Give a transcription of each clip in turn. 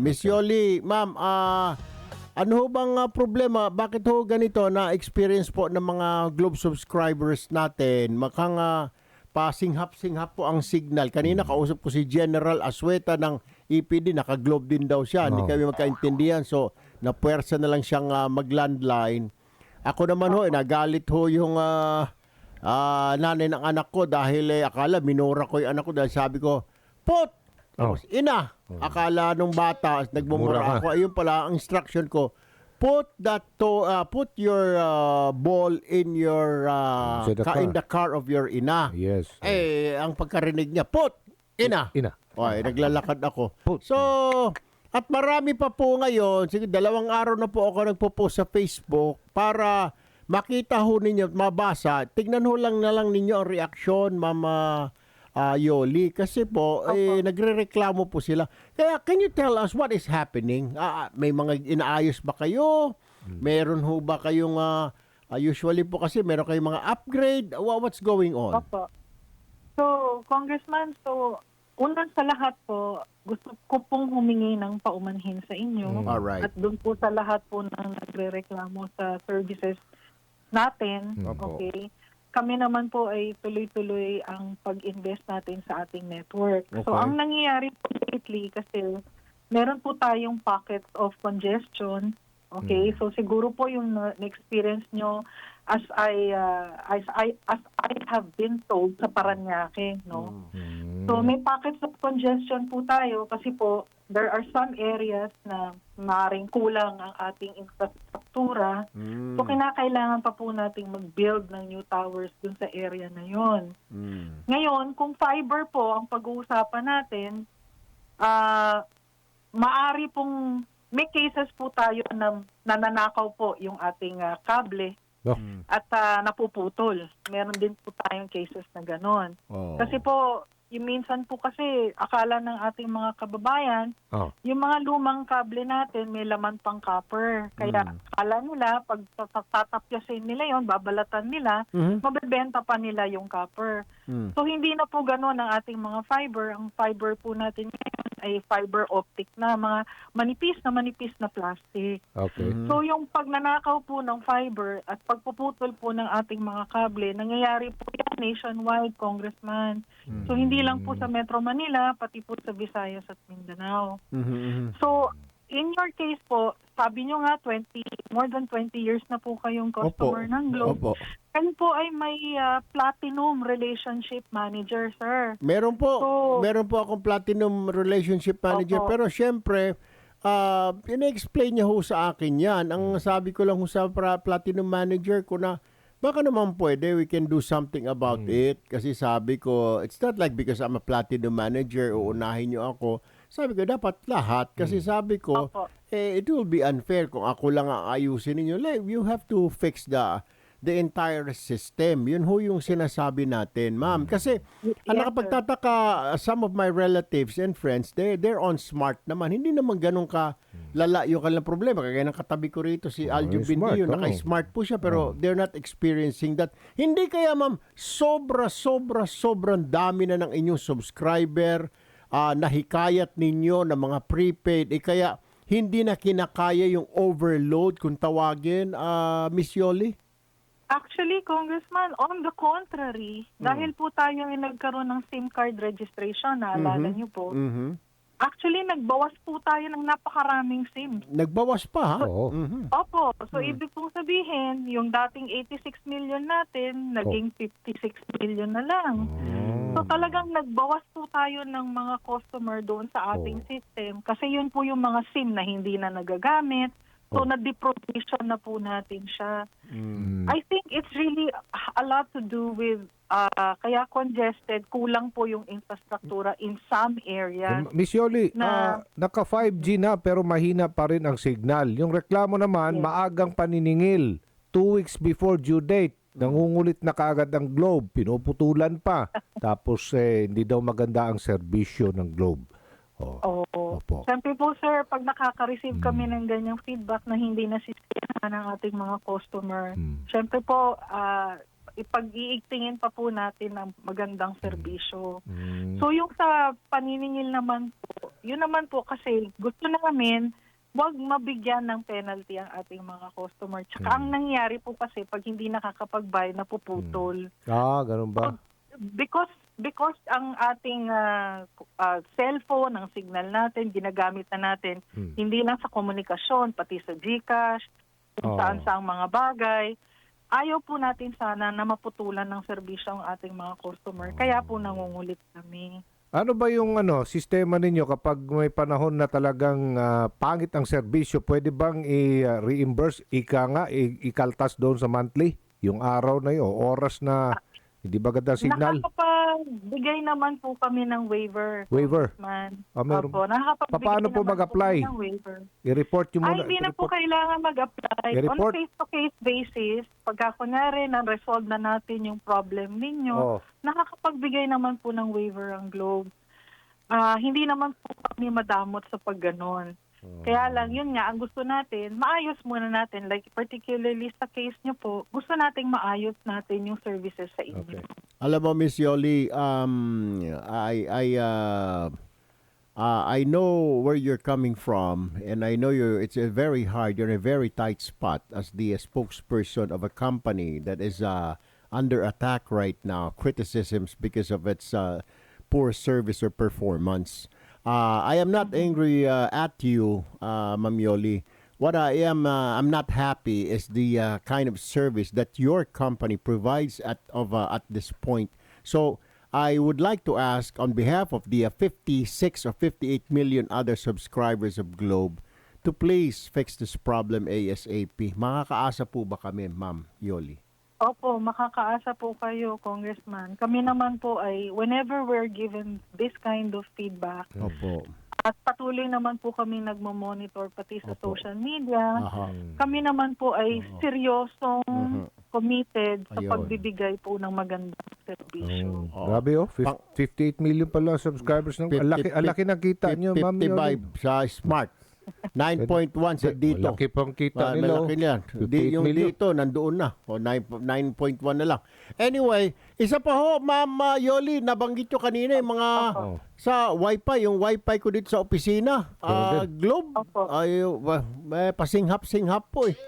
Miss Yoli, ma'am, ano ho bang problema? Bakit ho ganito na experience po ng mga Globe subscribers natin? Makang pasinghap-singhap po ang signal. Kanina kausap ko si General Asueta ng EPD, naka-Globe din daw siya. Hindi kami magkaintindihan. So, napuwersa na lang siyang mag-landline. Ako naman ho, nagalit ho yung nanay ng anak ko dahil akala minura ko yung anak ko dahil sabi ko, pot! Tapos, ina! Akala nung bata, nagmumura ako. Ayun pala, ang instruction ko, put your ball in your in the car of your ina. Yes. Ang pagkarinig niya, put! Ina! Okay, naglalakad ako. So, at marami pa po ngayon, sige, 2 araw na po ako nagpo-post sa Facebook para makita ho ninyo at mabasa. Tignan ho lang na lang ninyo ang reaksyon, Mama Yoli. Kasi po, nagre-reklamo po sila. Kaya, can you tell us what is happening? May mga inaayos ba kayo? Meron ho ba kayong, usually po kasi meron kayong mga upgrade? What's going on? Opo. So, Congressman, unang sa lahat po, gusto ko pong humingi ng paumanhin sa inyo. Alright. At doon po sa lahat po ng nagre-reklamo sa services natin, okay, kami naman po ay tuloy-tuloy ang pag-invest natin sa ating network. Okay. So, ang nangyayari po lately kasi meron po tayong pockets of congestion. Okay, so siguro po yung na-experience nyo as I have been told sa Parañaque, no? So may pockets of congestion po tayo kasi po there are some areas na maaaring kulang ang ating infrastruktura. So kinakailangan pa po nating mag-build ng new towers dun sa area na yon. Ngayon, kung fiber po ang pag-uusapan natin, maari pong may cases po tayo na nananakaw po yung ating kable at napuputol. Meron din po tayong cases na gano'n. Kasi po, yung minsan po kasi akala ng ating mga kababayan, yung mga lumang kable natin may laman pang copper. Kaya akala nila, pag tatapyasin nila yon, babalatan nila, mabebenta pa nila yung copper. So hindi na po gano'n ang ating mga fiber. Ang fiber po natin ngayon ay fiber optic na, mga manipis na plastic. Okay. So yung pagnanakaw po ng fiber at pagpuputol po ng ating mga kable, nangyayari po yan nationwide, Congressman. So hindi lang po sa Metro Manila, pati po sa Visayas at Mindanao. So in your case po, sabi nyo nga more than 20 years na po kayong customer ng Globe. Kayo po ay may platinum relationship manager, sir. Meron po akong platinum relationship manager. Pero syempre, ina-explain niya ho sa akin yan. Ang sabi ko lang ho sa platinum manager ko na, baka naman pwede, we can do something about it. Kasi sabi ko, it's not like because I'm a platinum manager, uunahin niyo ako. Sabi ko, dapat lahat. Kasi sabi ko, it will be unfair kung ako lang ang ayusin ninyo. Like, you have to fix the entire system. Yun ho yung sinasabi natin, ma'am. Kasi, ang nakapagtataka, some of my relatives and friends, they're on smart naman. Hindi naman ganun ka lala yung kanilang problema. Kaya ng katabi ko rito, si Aljo Bindio, naka-smart po siya, pero they're not experiencing that. Hindi kaya, ma'am, sobrang dami na ng inyong subscriber, nahikayat ninyo ng mga prepaid, kaya hindi na kinakaya yung overload kung tawagin, Miss Yoli? Actually, Congressman, on the contrary, dahil po tayo ay nagkaroon ng SIM card registration, naalala niyo po, actually, nagbawas po tayo ng napakaraming SIM. Nagbawas pa, ha? Opo. So, ibig pong sabihin, yung dating 86 million natin, naging 56 million na lang. So, talagang nagbawas po tayo ng mga customer doon sa ating system. Kasi yun po yung mga SIM na hindi na nagagamit. So, na-deprovision na po natin siya. I think it's really a lot to do with kaya congested, kulang po yung infrastruktura in some areas. Miss Yoli, naka 5G na pero mahina pa rin ang signal. Yung reklamo naman, maagang paniningil. 2 weeks before due date. Nangungulit na kaagad ang Globe. Pinuputulan pa. Tapos hindi daw maganda ang serbisyo ng Globe. Opo. Siyempre po, sir, pag nakaka-receive kami ng ganyang feedback na hindi nasisiyahan ng ating mga customer, siyempre po, ipag-iigtingin pa po natin ang magandang serbisyo. So yung sa paniningil naman po, Yun naman po kasi gusto namin wag mabigyan ng penalty ang ating mga customer. Tsaka ang nangyayari po kasi pag hindi nakakapag-buy, napuputol. Ganun ba? Because ang ating cellphone, ang signal natin, ginagamit na natin, hindi lang sa komunikasyon, pati sa GCash, kung saan-saang mga bagay. Ayaw po natin sana na maputulan ng serbisyo ang ating mga customer. Kaya po nangungulit kami. Ano ba yung sistema ninyo kapag may panahon na talagang pangit ang serbisyo, pwede bang i-reimburse, ikaltas doon sa monthly? Yung araw na yun, o oras na hindi ba ganda signal? Nakakapagbigay naman po kami ng waiver. Waiver? Man. Meron. Opo, nakakapagbigay Paano po naman mag-apply? kami ng waiver. I-report nyo muna. Hindi na po kailangan mag-apply. I-report? On face-to-case basis, pagka kunyari na-resolve na natin yung problem ninyo, nakakapagbigay naman po ng waiver ang Globe. Hindi naman po kami madamot sa pagganon. Kaya lang, yun nga, ang gusto natin, maayos muna natin. Like, particularly sa case nyo po, gusto nating maayos natin yung services sa inyo. Okay. Alam mo, Miss Yoli, I know where you're coming from, and I know it's a very hard, you're in a very tight spot as the spokesperson of a company that is under attack right now, criticisms because of its poor service or performance. I am not angry at you, Ma'am Yoli. What I'm not happy is the kind of service that your company provides at this point. So I would like to ask on behalf of the 56 or 58 million other subscribers of Globe to please fix this problem ASAP. Makakaasa po ba kami, Ma'am Yoli? Opo, makakaasa po kayo, Congressman. Kami naman po ay, whenever we're given this kind of feedback, Opo. at patuloy naman po kami nagmamonitor pati sa social media, kami naman po ay seryosong committed sa Ayun. pagbibigay po ng magandang serbisyo. Grabe 58 million pala subscribers. Ang laki ng kita nyo, Ma'am Yoli. 55 sa Smart. 9.1 sa dito. Malaki pang kita nila. Malaki yan. 58 Yung million. dito, nandoon na. O 9.1 na lang. Anyway, isa pa ho, Ma'am Yoli, nabanggit nyo kanina yung mga sa Wi-Fi, yung Wi-Fi ko dito sa opisina. Globe. Opo. Ay, may pasinghap-singhap po eh.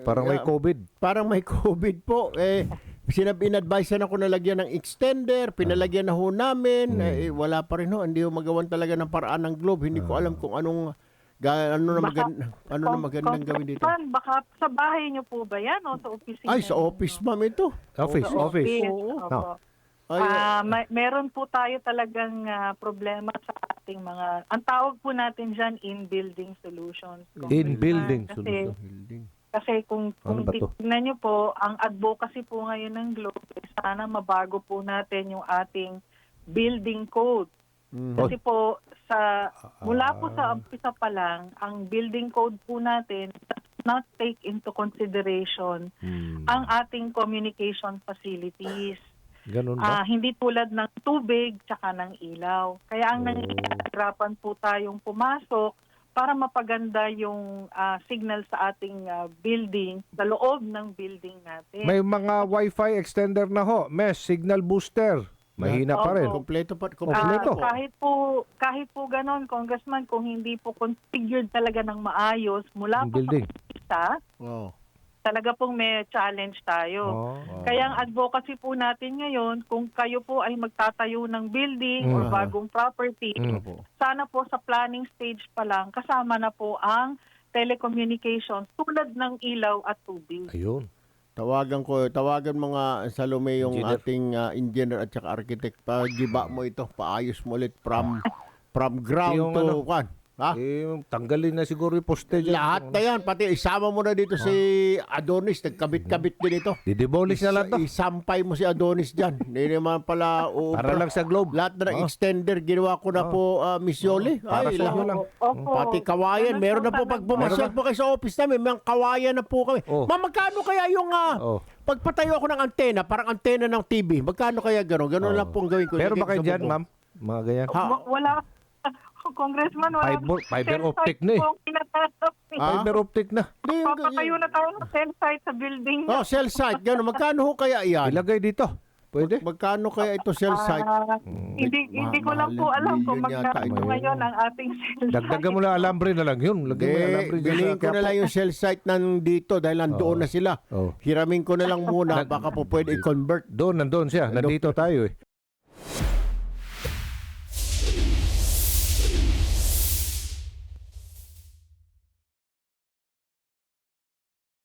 Parang may COVID. Parang may COVID po. In-advisean ako na lagyan ng extender, pinalagyan na ho namin. Wala pa rin ho. Hindi ho magawan talaga ng paraan ng Globe. Hindi ko alam kung ano na magandang gawin dito. Baka sa bahay niyo po ba yan o sa opisina? Ay, sa office, ma'am, ito. Office. Opo. Meron po tayo talagang problema sa ating mga, ang tawag po natin dyan, in-building solutions. In-building Kasi solution. Kasi kung Ano ba to? tignan nyo po, ang advocacy po ngayon ng Globe, sana mabago po natin yung ating building code. Kasi po, mula po sa umpisa pa lang, ang building code po natin does not take into consideration ang ating communication facilities. Ganun ba? Hindi tulad ng tubig tsaka ng ilaw. Kaya ang nangyayarapan po tayong pumasok para mapaganda yung signal sa ating building, sa loob ng building natin. May mga Wi-Fi extender na ho. Mesh, signal booster. Mahina pa rin. Kompleto pa. Kompleto. Kahit po ganon, Congressman, kung hindi po configured talaga ng maayos, mula po Building. sa umpisa, talaga pong may challenge tayo. Kaya ang advocacy po natin ngayon, kung kayo po ay magtatayo ng building or bagong property, sana po sa planning stage pa lang, kasama na po ang telecommunications tulad ng ilaw at tubig. Ayun. Tawagan mga Salome yung ating engineer at saka architect. Pagiba mo ito, paayos mo ulit from ground Yung to kwan. Ha? Tanggalin na siguro yung poste dyan. Lahat na yan, pati isama mo na dito si Adonis, nagkabit-kabit din ito. Didemolish na lang to. Isampay mo si Adonis dyan. Hindi naman pala Para lang sa Globe. lahat na ng extender ginawa ko na po, Miss Yoli. Para sa inyo lang. Pati kawayan, meron na po pag pumasyal po kayo sa office namin, may kawayan na po kami. Ma'am, magkano kaya yung pagpatayo ako ng antena, parang antena ng TV, magkano kaya gano'n? Gano'n lang po ang gawin ko. Meron ba kayo Sa dyan, bubong. ma'am? Mga ganyan. Wala. Congressman, wala. Fiber optic na eh. Fiber optic na. Papatayo na tayo ng cell site sa building. Cell site, gano'n. Magkano ho kaya yan? Ilagay dito. Pwede. Magkano kaya ito cell site? Hindi ko lang po alam kung Milyon yata magkano ito. ngayon ang ating sales. Dagdagan mo lang alambre na lang yun. Lagyan mo yung alambre dyan Bilhin sa ko na lang yung cell site nandito dahil nandoon na sila. Oh. Hiramin ko na lang muna. Baka po pwede i-convert. Nandun siya. Nandito tayo eh.